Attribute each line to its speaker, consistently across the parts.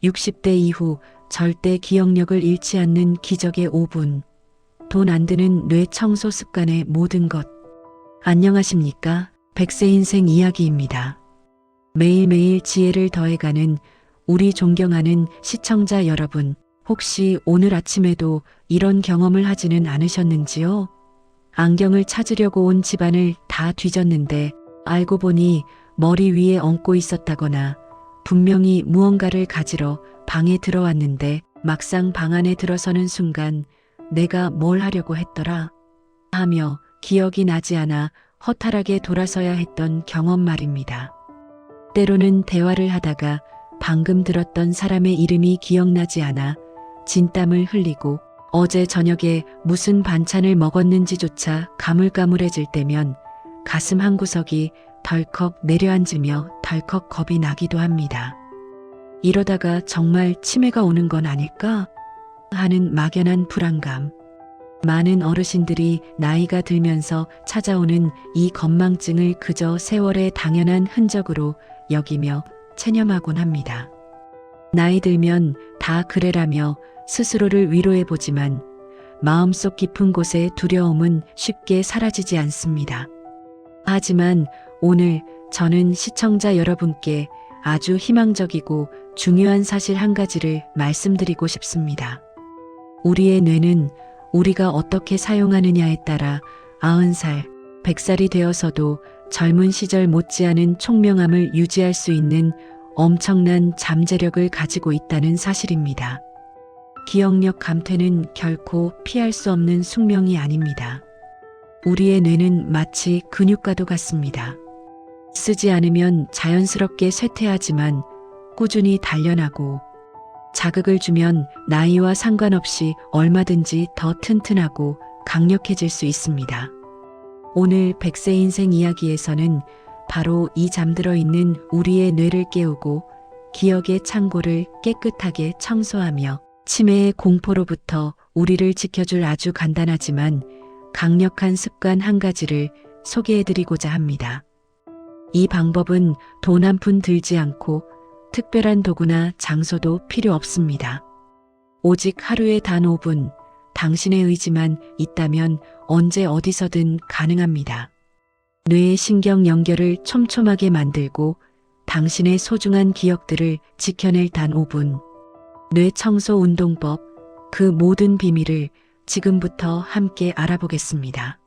Speaker 1: 60대 이후 절대 기억력을 잃지 않는 기적의 5분. 돈 안 드는 뇌 청소 습관의 모든 것. 안녕하십니까? 100세 인생 이야기입니다. 매일매일 지혜를 더해가는 우리 존경하는 시청자 여러분, 혹시 오늘 아침에도 이런 경험을 하지는 않으셨는지요? 안경을 찾으려고 온 집안을 다 뒤졌는데 알고 보니 머리 위에 얹고 있었다거나 분명히 무언가를 가지러 방에 들어왔는데 막상 방 안에 들어서는 순간 내가 뭘 하려고 했더라 하며 기억이 나지 않아 허탈하게 돌아서야 했던 경험 말입니다. 때로는 대화를 하다가 방금 들었던 사람의 이름이 기억나지 않아 진땀을 흘리고 어제 저녁에 무슨 반찬을 먹었는지조차 가물가물해질 때면 가슴 한구석이 덜컥 내려앉으며 덜컥 겁이 나기도 합니다. 이러다가 정말 치매가 오는 건 아닐까 하는 막연한 불안감. 많은 어르신들이 나이가 들면서 찾아오는 이 건망증을 그저 세월의 당연한 흔적으로 여기며 체념하곤 합니다. 나이 들면 다 그래라며 스스로를 위로해보지만 마음속 깊은 곳의 두려움은 쉽게 사라지지 않습니다. 하지만 오늘 저는 시청자 여러분께 아주 희망적이고 중요한 사실 한 가지를 말씀드리고 싶습니다. 우리의 뇌는 우리가 어떻게 사용하느냐에 따라 90살, 100살이 되어서도 젊은 시절 못지않은 총명함을 유지할 수 있는 엄청난 잠재력을 가지고 있다는 사실입니다. 기억력 감퇴는 결코 피할 수 없는 숙명이 아닙니다. 우리의 뇌는 마치 근육과도 같습니다. 쓰지 않으면 자연스럽게 쇠퇴하지만 꾸준히 단련하고 자극을 주면 나이와 상관없이 얼마든지 더 튼튼하고 강력해질 수 있습니다. 오늘 100세 인생 이야기에서는 바로 이 잠들어 있는 우리의 뇌를 깨우고 기억의 창고를 깨끗하게 청소하며 치매의 공포로부터 우리를 지켜줄 아주 간단하지만 강력한 습관 한 가지를 소개해드리고자 합니다. 이 방법은 돈 한 푼 들지 않고 특별한 도구나 장소도 필요 없습니다. 오직 하루에 단 5분, 당신의 의지만 있다면 언제 어디서든 가능합니다. 뇌의 신경 연결을 촘촘하게 만들고 당신의 소중한 기억들을 지켜낼 단 5분. 뇌 청소 운동법, 그 모든 비밀을 지금부터 함께 알아보겠습니다.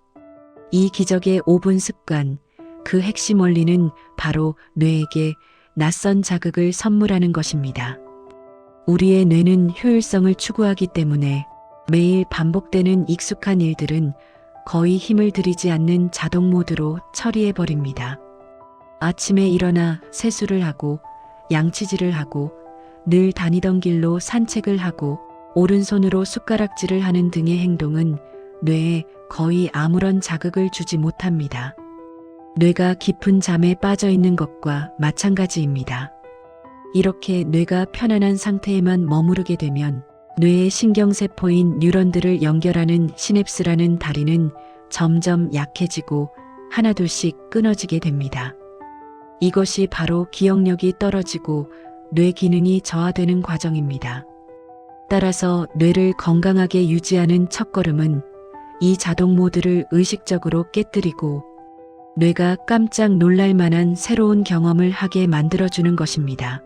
Speaker 1: 이 기적의 5분 습관, 그 핵심 원리는 바로 뇌에게 낯선 자극을 선물하는 것입니다. 우리의 뇌는 효율성을 추구하기 때문에 매일 반복되는 익숙한 일들은 거의 힘을 들이지 않는 자동 모드로 처리해버립니다. 아침에 일어나 세수를 하고 양치질을 하고 늘 다니던 길로 산책을 하고 오른손으로 숟가락질을 하는 등의 행동은 뇌에 거의 아무런 자극을 주지 못합니다. 뇌가 깊은 잠에 빠져 있는 것과 마찬가지입니다. 이렇게 뇌가 편안한 상태에만 머무르게 되면 뇌의 신경세포인 뉴런들을 연결하는 시냅스라는 다리는 점점 약해지고 하나둘씩 끊어지게 됩니다. 이것이 바로 기억력이 떨어지고 뇌 기능이 저하되는 과정입니다. 따라서 뇌를 건강하게 유지하는 첫걸음은 이 자동 모드를 의식적으로 깨뜨리고 뇌가 깜짝 놀랄 만한 새로운 경험을 하게 만들어주는 것입니다.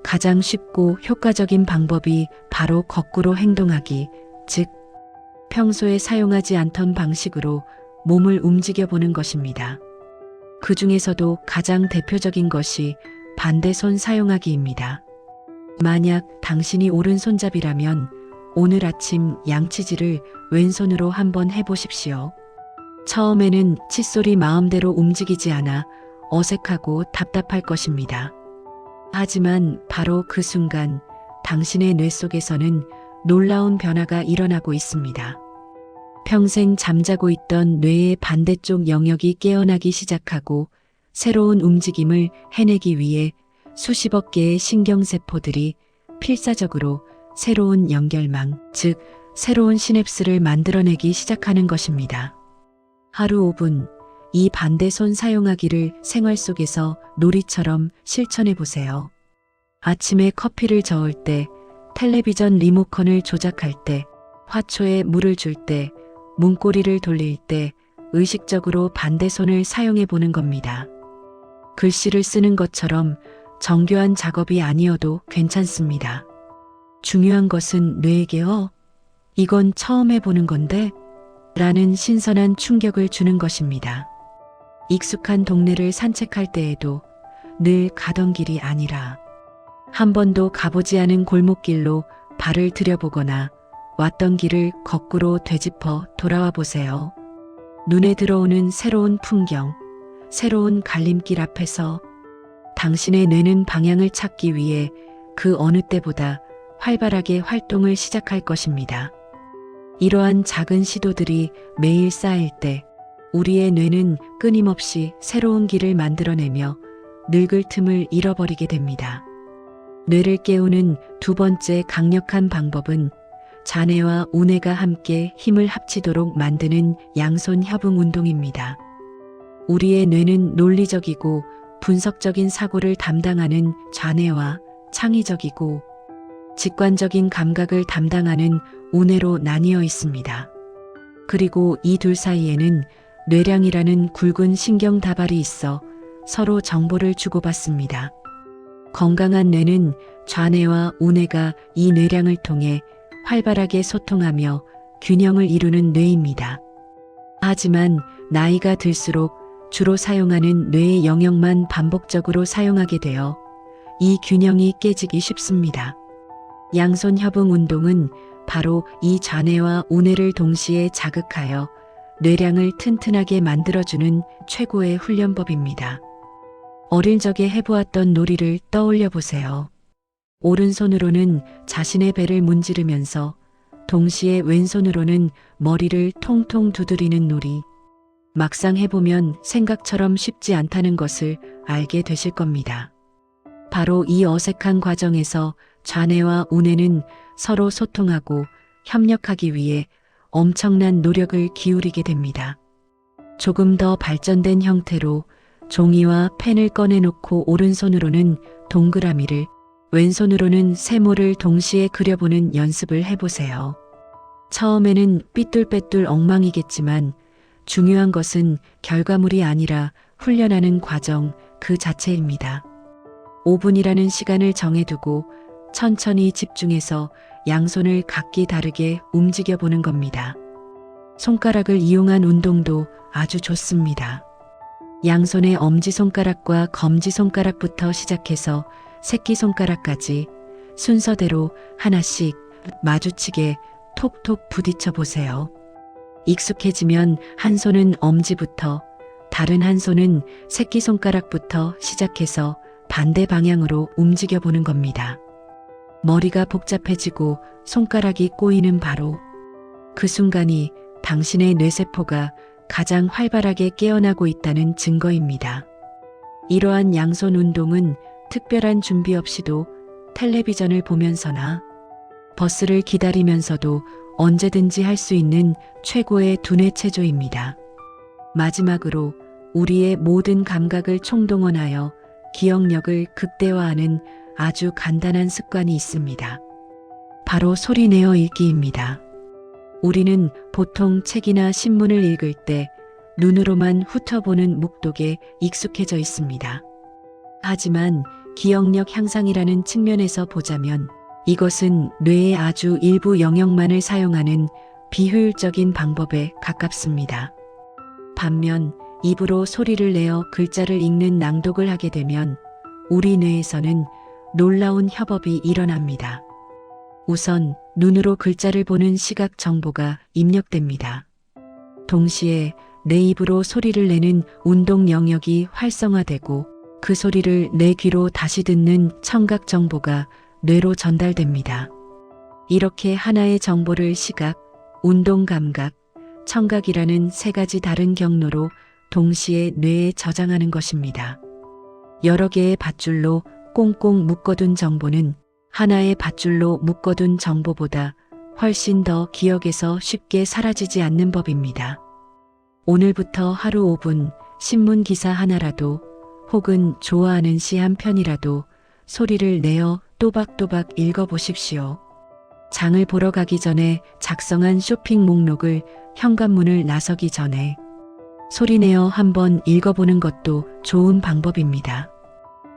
Speaker 1: 가장 쉽고 효과적인 방법이 바로 거꾸로 행동하기, 즉 평소에 사용하지 않던 방식으로 몸을 움직여보는 것입니다. 그 중에서도 가장 대표적인 것이 반대손 사용하기입니다. 만약 당신이 오른손잡이라면 오늘 아침 양치질을 왼손으로 한번 해보십시오. 처음에는 칫솔이 마음대로 움직이지 않아 어색하고 답답할 것입니다. 하지만 바로 그 순간 당신의 뇌 속에서는 놀라운 변화가 일어나고 있습니다. 평생 잠자고 있던 뇌의 반대쪽 영역이 깨어나기 시작하고 새로운 움직임을 해내기 위해 수십억 개의 신경세포들이 필사적으로 새로운 연결망, 즉 새로운 시냅스를 만들어내기 시작하는 것입니다. 하루 5분, 이 반대손 사용하기를 생활 속에서 놀이처럼 실천해 보세요. 아침에 커피를 저을 때, 텔레비전 리모컨을 조작할 때, 화초에 물을 줄 때, 문고리를 돌릴 때 의식적으로 반대손을 사용해 보는 겁니다. 글씨를 쓰는 것처럼 정교한 작업이 아니어도 괜찮습니다. 중요한 것은 뇌에게요. 이건 처음 해보는 건데? 라는 신선한 충격을 주는 것입니다. 익숙한 동네를 산책할 때에도 늘 가던 길이 아니라 한 번도 가보지 않은 골목길로 발을 들여보거나 왔던 길을 거꾸로 되짚어 돌아와 보세요. 눈에 들어오는 새로운 풍경, 새로운 갈림길 앞에서 당신의 뇌는 방향을 찾기 위해 그 어느 때보다 활발하게 활동을 시작할 것입니다. 이러한 작은 시도들이 매일 쌓일 때 우리의 뇌는 끊임없이 새로운 길을 만들어내며 늙을 틈을 잃어버리게 됩니다. 뇌를 깨우는 두 번째 강력한 방법은 좌뇌와 우뇌가 함께 힘을 합치도록 만드는 양손 협응 운동입니다. 우리의 뇌는 논리적이고 분석적인 사고를 담당하는 좌뇌와 창의적이고 직관적인 감각을 담당하는 우뇌로 나뉘어 있습니다. 그리고 이 둘 사이에는 뇌량이라는 굵은 신경 다발이 있어 서로 정보를 주고받습니다. 건강한 뇌는 좌뇌와 우뇌가 이 뇌량을 통해 활발하게 소통하며 균형을 이루는 뇌입니다. 하지만 나이가 들수록 주로 사용하는 뇌의 영역만 반복적으로 사용하게 되어 이 균형이 깨지기 쉽습니다. 양손 협응 운동은 바로 이 좌뇌와 우뇌를 동시에 자극하여 뇌량을 튼튼하게 만들어주는 최고의 훈련법입니다. 어릴 적에 해보았던 놀이를 떠올려 보세요. 오른손으로는 자신의 배를 문지르면서 동시에 왼손으로는 머리를 통통 두드리는 놀이. 막상 해보면 생각처럼 쉽지 않다는 것을 알게 되실 겁니다. 바로 이 어색한 과정에서 좌뇌와 우뇌는 서로 소통하고 협력하기 위해 엄청난 노력을 기울이게 됩니다. 조금 더 발전된 형태로 종이와 펜을 꺼내놓고 오른손으로는 동그라미를, 왼손으로는 세모를 동시에 그려보는 연습을 해보세요. 처음에는 삐뚤빼뚤 엉망이겠지만 중요한 것은 결과물이 아니라 훈련하는 과정 그 자체입니다. 5분이라는 시간을 정해두고 천천히 집중해서 양손을 각기 다르게 움직여 보는 겁니다. 손가락을 이용한 운동도 아주 좋습니다. 양손의 엄지손가락과 검지손가락부터 시작해서 새끼손가락까지 순서대로 하나씩 마주치게 톡톡 부딪혀 보세요. 익숙해지면 한 손은 엄지부터, 다른 한 손은 새끼손가락부터 시작해서 반대 방향으로 움직여 보는 겁니다. 머리가 복잡해지고 손가락이 꼬이는 바로 그 순간이 당신의 뇌세포가 가장 활발하게 깨어나고 있다는 증거입니다. 이러한 양손 운동은 특별한 준비 없이도 텔레비전을 보면서나 버스를 기다리면서도 언제든지 할 수 있는 최고의 두뇌 체조입니다. 마지막으로 우리의 모든 감각을 총동원하여 기억력을 극대화하는 아주 간단한 습관이 있습니다. 바로 소리 내어 읽기입니다. 우리는 보통 책이나 신문을 읽을 때 눈으로만 훑어보는 묵독에 익숙해져 있습니다. 하지만 기억력 향상이라는 측면에서 보자면 이것은 뇌의 아주 일부 영역만을 사용하는 비효율적인 방법에 가깝습니다. 반면 입으로 소리를 내어 글자를 읽는 낭독을 하게 되면 우리 뇌에서는 놀라운 협업이 일어납니다. 우선 눈으로 글자를 보는 시각 정보가 입력됩니다. 동시에 내 입으로 소리를 내는 운동 영역이 활성화되고 그 소리를 내 귀로 다시 듣는 청각 정보가 뇌로 전달됩니다. 이렇게 하나의 정보를 시각, 운동 감각, 청각이라는 세 가지 다른 경로로 동시에 뇌에 저장하는 것입니다. 여러 개의 밧줄로 꽁꽁 묶어둔 정보는 하나의 밧줄로 묶어둔 정보보다 훨씬 더 기억에서 쉽게 사라지지 않는 법입니다. 오늘부터 하루 5분 신문 기사 하나라도 혹은 좋아하는 시 한 편이라도 소리를 내어 또박또박 읽어보십시오. 장을 보러 가기 전에 작성한 쇼핑 목록을 현관문을 나서기 전에 소리내어 한번 읽어보는 것도 좋은 방법입니다.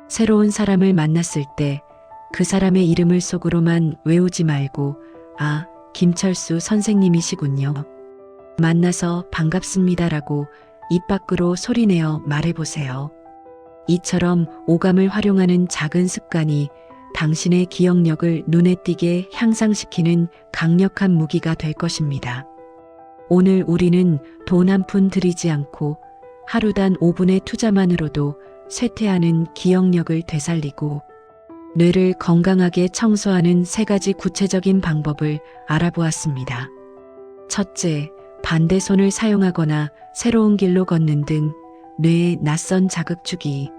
Speaker 1: 새로운 사람을 만났을 때 그 사람의 이름을 속으로만 외우지 말고 아, 김철수 선생님이시군요. 만나서 반갑습니다라고 입 밖으로 소리내어 말해보세요. 이처럼 오감을 활용하는 작은 습관이 당신의 기억력을 눈에 띄게 향상시키는 강력한 무기가 될 것입니다. 오늘 우리는 돈 한 푼 들이지 않고 하루단 5분의 투자만으로도 쇠퇴하는 기억력을 되살리고 뇌를 건강하게 청소하는 3가지 구체적인 방법을 알아보았습니다. 첫째, 반대손을 사용하거나 새로운 길로 걷는 등 뇌에 낯선 자극 주기.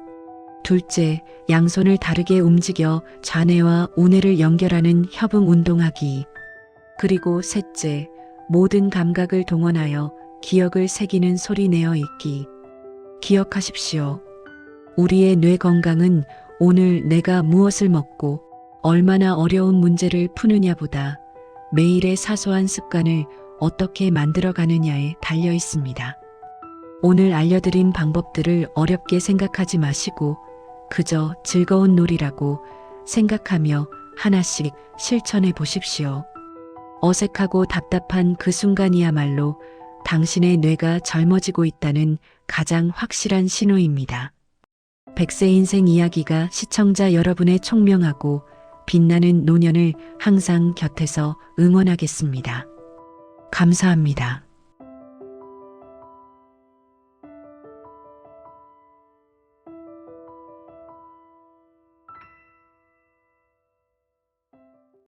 Speaker 1: 둘째, 양손을 다르게 움직여 좌뇌와 우뇌를 연결하는 협응 운동하기. 그리고 셋째, 모든 감각을 동원하여 기억을 새기는 소리 내어 읽기. 기억하십시오. 우리의 뇌 건강은 오늘 내가 무엇을 먹고 얼마나 어려운 문제를 푸느냐보다 매일의 사소한 습관을 어떻게 만들어가느냐에 달려 있습니다. 오늘 알려드린 방법들을 어렵게 생각하지 마시고 그저 즐거운 놀이라고 생각하며 하나씩 실천해 보십시오. 어색하고 답답한 그 순간이야말로 당신의 뇌가 젊어지고 있다는 가장 확실한 신호입니다. 100세 인생 이야기가 시청자 여러분의 총명하고 빛나는 노년을 항상 곁에서 응원하겠습니다. 감사합니다.